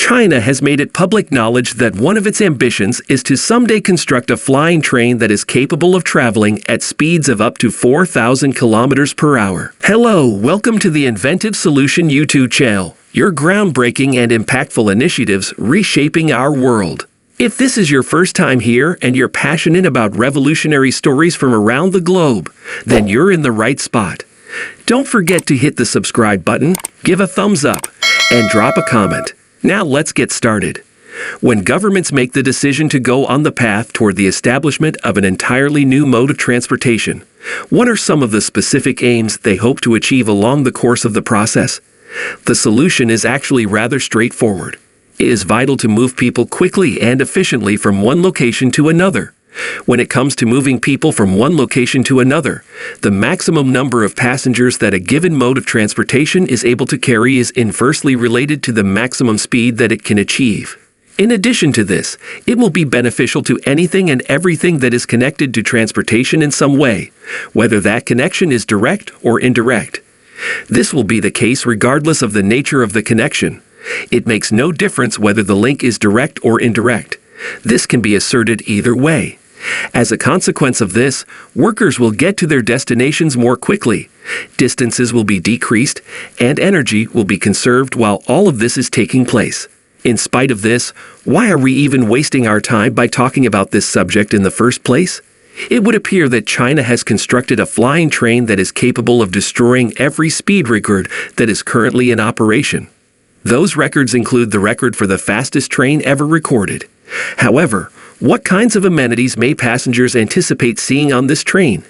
China has made it public knowledge that one of its ambitions is to someday construct a flying train that is capable of traveling at speeds of up to 4,000 kilometers per hour. Hello, welcome to the Inventive Solution YouTube channel, your groundbreaking and impactful initiatives reshaping our world. If this is your first time here and you're passionate about revolutionary stories from around the globe, then you're in the right spot. Don't forget to hit the subscribe button, give a thumbs up, and drop a comment. Now let's get started. When governments make the decision to go on the path toward the establishment of an entirely new mode of transportation, what are some of the specific aims they hope to achieve along the course of the process? The solution is actually rather straightforward. It is vital to move people quickly and efficiently from one location to another. When it comes to moving people from one location to another, the maximum number of passengers that a given mode of transportation is able to carry is inversely related to the maximum speed that it can achieve. In addition to this, it will be beneficial to anything and everything that is connected to transportation in some way, whether that connection is direct or indirect. This will be the case regardless of the nature of the connection. It makes no difference whether the link is direct or indirect. This can be asserted either way. As a consequence of this, workers will get to their destinations more quickly, distances will be decreased, and energy will be conserved while all of this is taking place. In spite of this, why are we even wasting our time by talking about this subject in the first place? It would appear that China has constructed a flying train that is capable of destroying every speed record that is currently in operation. Those records include the record for the fastest train ever recorded. However, what kinds of amenities may passengers anticipate seeing on this train?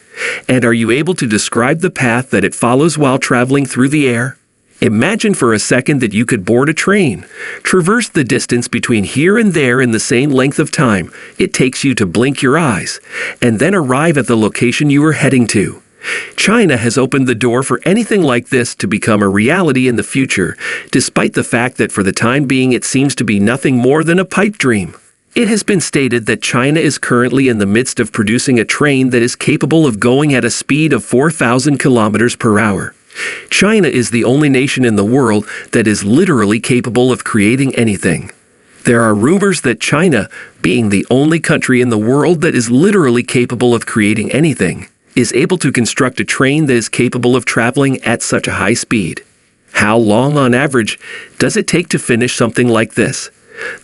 And are you able to describe the path that it follows while traveling through the air? Imagine for a second that you could board a train, traverse the distance between here and there in the same length of time it takes you to blink your eyes, and then arrive at the location you are heading to. China has opened the door for anything like this to become a reality in the future, despite the fact that for the time being it seems to be nothing more than a pipe dream. It has been stated that China is currently in the midst of producing a train that is capable of going at a speed of 4,000 kilometers per hour. China is the only nation in the world that is literally capable of creating anything. There are rumors that China, being the only country in the world that is literally capable of creating anything, is able to construct a train that is capable of traveling at such a high speed. How long on average does it take to finish something like this?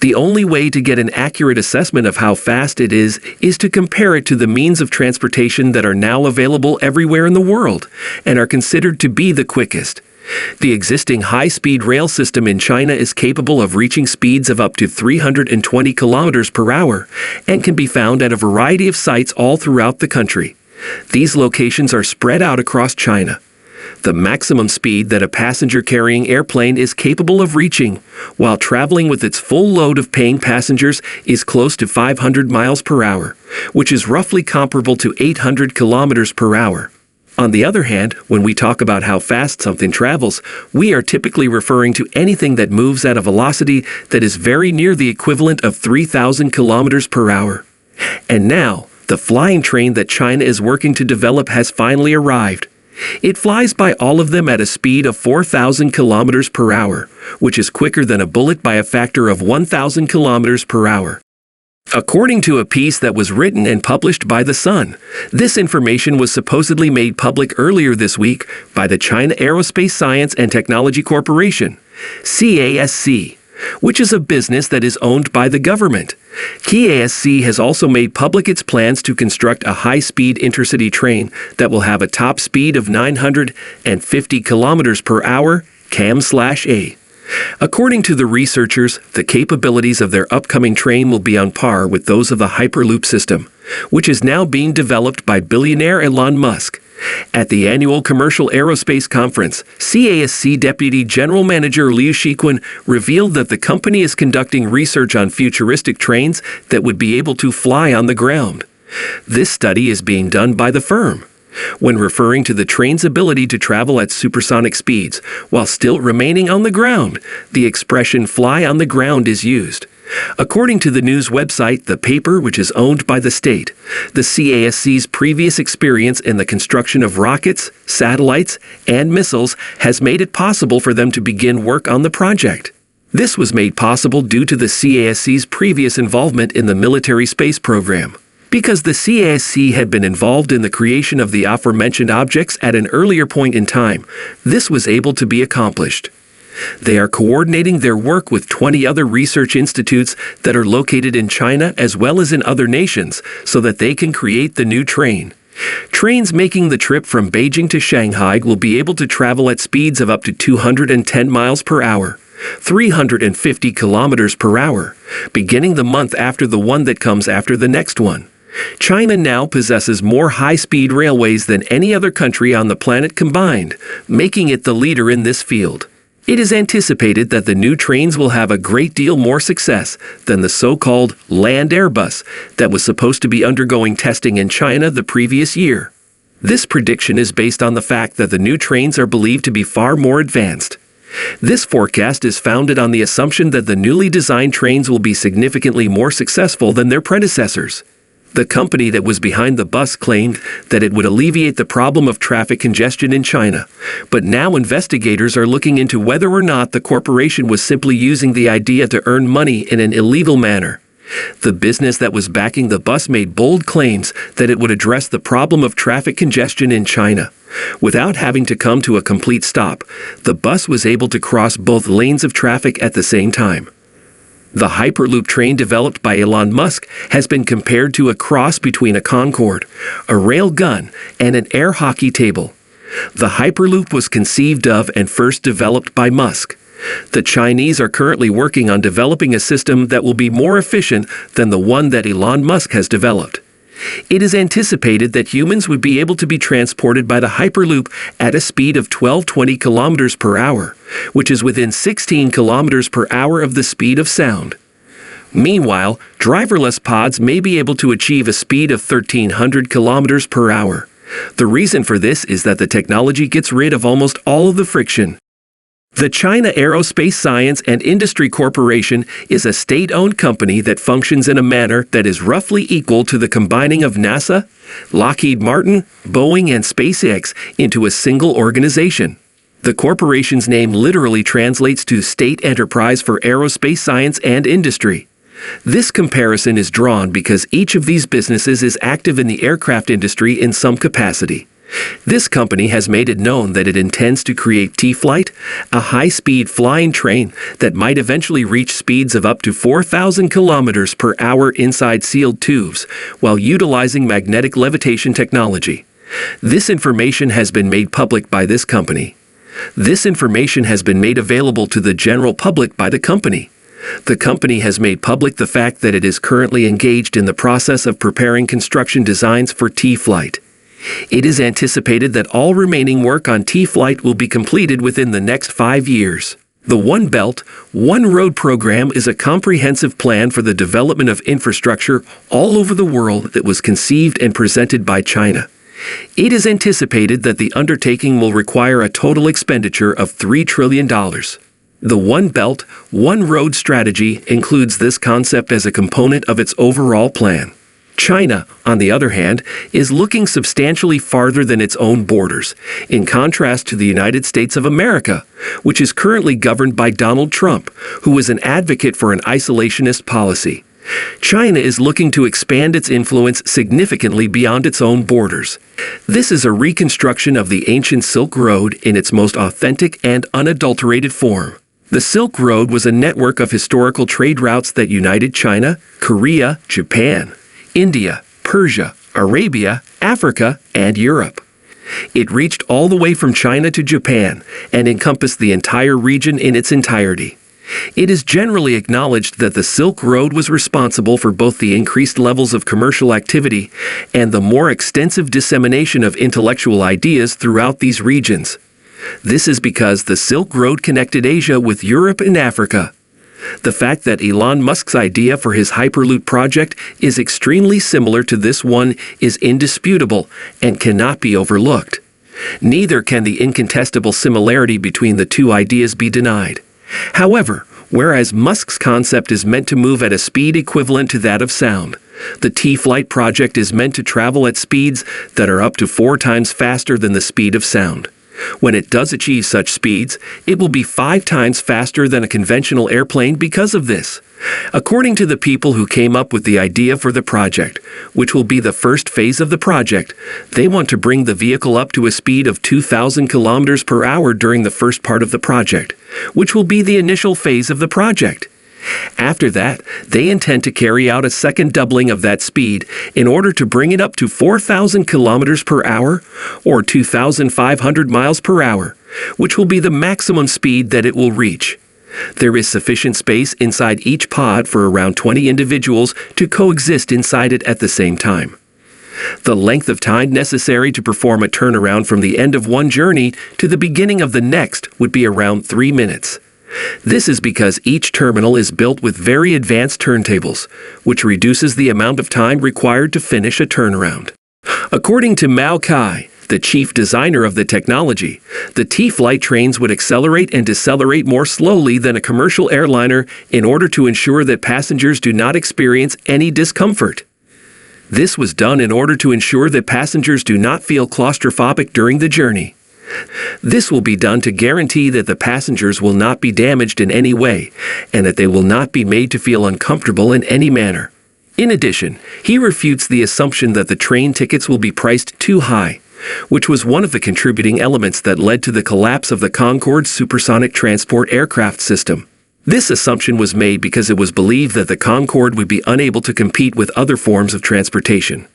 The only way to get an accurate assessment of how fast it is to compare it to the means of transportation that are now available everywhere in the world and are considered to be the quickest. The existing high-speed rail system in China is capable of reaching speeds of up to 320 kilometers per hour and can be found at a variety of sites all throughout the country. These locations are spread out across China. The maximum speed that a passenger-carrying airplane is capable of reaching while traveling with its full load of paying passengers is close to 500 miles per hour, which is roughly comparable to 800 kilometers per hour. On the other hand, when we talk about how fast something travels, we are typically referring to anything that moves at a velocity that is very near the equivalent of 3,000 kilometers per hour. And now, the flying train that China is working to develop has finally arrived. It flies by all of them at a speed of 4,000 kilometers per hour, which is quicker than a bullet by a factor of 1,000 kilometers per hour. According to a piece that was written and published by The Sun, this information was supposedly made public earlier this week by the China Aerospace Science and Technology Corporation, CASC, which is a business that is owned by the government. CASC has also made public its plans to construct a high-speed intercity train that will have a top speed of 950 kilometers per hour, km/a. According to the researchers, the capabilities of their upcoming train will be on par with those of the Hyperloop system, which is now being developed by billionaire Elon Musk. At the annual Commercial Aerospace Conference, CASC Deputy General Manager Liu Shiquan revealed that the company is conducting research on futuristic trains that would be able to fly on the ground. This study is being done by the firm. When referring to the train's ability to travel at supersonic speeds while still remaining on the ground, the expression "fly on the ground" is used. According to the news website The Paper, which is owned by the state, the CASC's previous experience in the construction of rockets, satellites, and missiles has made it possible for them to begin work on the project. This was made possible due to the CASC's previous involvement in the military space program. Because the CASC had been involved in the creation of the aforementioned objects at an earlier point in time, this was able to be accomplished. They are coordinating their work with 20 other research institutes that are located in China as well as in other nations so that they can create the new train. Trains making the trip from Beijing to Shanghai will be able to travel at speeds of up to 210 miles per hour, 350 kilometers per hour, beginning the month after the one that comes after the next one. China now possesses more high-speed railways than any other country on the planet combined, making it the leader in this field. It is anticipated that the new trains will have a great deal more success than the so-called land Airbus that was supposed to be undergoing testing in China the previous year. This prediction is based on the fact that the new trains are believed to be far more advanced. This forecast is founded on the assumption that the newly designed trains will be significantly more successful than their predecessors. The company that was behind the bus claimed that it would alleviate the problem of traffic congestion in China, but now investigators are looking into whether or not the corporation was simply using the idea to earn money in an illegal manner. The business that was backing the bus made bold claims that it would address the problem of traffic congestion in China. Without having to come to a complete stop, the bus was able to cross both lanes of traffic at the same time. The Hyperloop train developed by Elon Musk has been compared to a cross between a Concorde, a rail gun, and an air hockey table. The Hyperloop was conceived of and first developed by Musk. The Chinese are currently working on developing a system that will be more efficient than the one that Elon Musk has developed. It is anticipated that humans would be able to be transported by the Hyperloop at a speed of 1220 kilometers per hour, which is within 16 kilometers per hour of the speed of sound. Meanwhile, driverless pods may be able to achieve a speed of 1300 kilometers per hour. The reason for this is that the technology gets rid of almost all of the friction. The China Aerospace Science and Industry Corporation is a state-owned company that functions in a manner that is roughly equal to the combining of NASA, Lockheed Martin, Boeing, and SpaceX into a single organization. The corporation's name literally translates to State Enterprise for Aerospace Science and Industry. This comparison is drawn because each of these businesses is active in the aircraft industry in some capacity. This company has made it known that it intends to create T-Flight, a high-speed flying train that might eventually reach speeds of up to 4,000 kilometers per hour inside sealed tubes, while utilizing magnetic levitation technology. This information has been made public by this company. This information has been made available to the general public by the company. The company has made public the fact that it is currently engaged in the process of preparing construction designs for T-Flight. It is anticipated that all remaining work on T-Flight will be completed within the next 5 years. The One Belt, One Road program is a comprehensive plan for the development of infrastructure all over the world that was conceived and presented by China. It is anticipated that the undertaking will require a total expenditure of $3 trillion. The One Belt, One Road strategy includes this concept as a component of its overall plan. China, on the other hand, is looking substantially farther than its own borders, in contrast to the United States of America, which is currently governed by Donald Trump, who is an advocate for an isolationist policy. China is looking to expand its influence significantly beyond its own borders. This is a reconstruction of the ancient Silk Road in its most authentic and unadulterated form. The Silk Road was a network of historical trade routes that united China, Korea, Japan, India, Persia, Arabia, Africa, and Europe. It reached all the way from China to Japan and encompassed the entire region in its entirety. It is generally acknowledged that the Silk Road was responsible for both the increased levels of commercial activity and the more extensive dissemination of intellectual ideas throughout these regions. This is because the Silk Road connected Asia with Europe and Africa. The fact that Elon Musk's idea for his Hyperloop project is extremely similar to this one is indisputable and cannot be overlooked. Neither can the incontestable similarity between the two ideas be denied. However, whereas Musk's concept is meant to move at a speed equivalent to that of sound, the T-Flight project is meant to travel at speeds that are up to 4 times faster than the speed of sound. When it does achieve such speeds, it will be 5 times faster than a conventional airplane because of this. According to the people who came up with the idea for the project, which will be the first phase of the project, they want to bring the vehicle up to a speed of 2,000 kilometers per hour during the first part of the project, which will be the initial phase of the project. After that, they intend to carry out a second doubling of that speed in order to bring it up to 4,000 kilometers per hour or 2,500 miles per hour, which will be the maximum speed that it will reach. There is sufficient space inside each pod for around 20 individuals to coexist inside it at the same time. The length of time necessary to perform a turnaround from the end of one journey to the beginning of the next would be around 3 minutes. This is because each terminal is built with very advanced turntables, which reduces the amount of time required to finish a turnaround. According to Mao Kai, the chief designer of the technology, the T-flight trains would accelerate and decelerate more slowly than a commercial airliner in order to ensure that passengers do not experience any discomfort. This was done in order to ensure that passengers do not feel claustrophobic during the journey. This will be done to guarantee that the passengers will not be damaged in any way, and that they will not be made to feel uncomfortable in any manner. In addition, he refutes the assumption that the train tickets will be priced too high, which was one of the contributing elements that led to the collapse of the Concorde supersonic transport aircraft system. This assumption was made because it was believed that the Concorde would be unable to compete with other forms of transportation.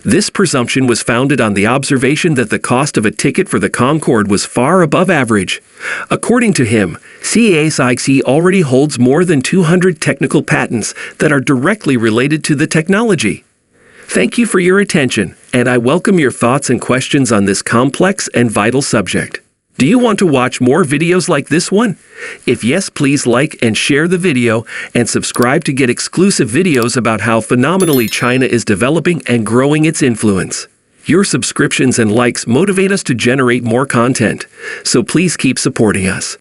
This presumption was founded on the observation that the cost of a ticket for the Concorde was far above average. According to him, CASIC already holds more than 200 technical patents that are directly related to the technology. Thank you for your attention, and I welcome your thoughts and questions on this complex and vital subject. Do you want to watch more videos like this one? If yes, please like and share the video and subscribe to get exclusive videos about how phenomenally China is developing and growing its influence. Your subscriptions and likes motivate us to generate more content, so please keep supporting us.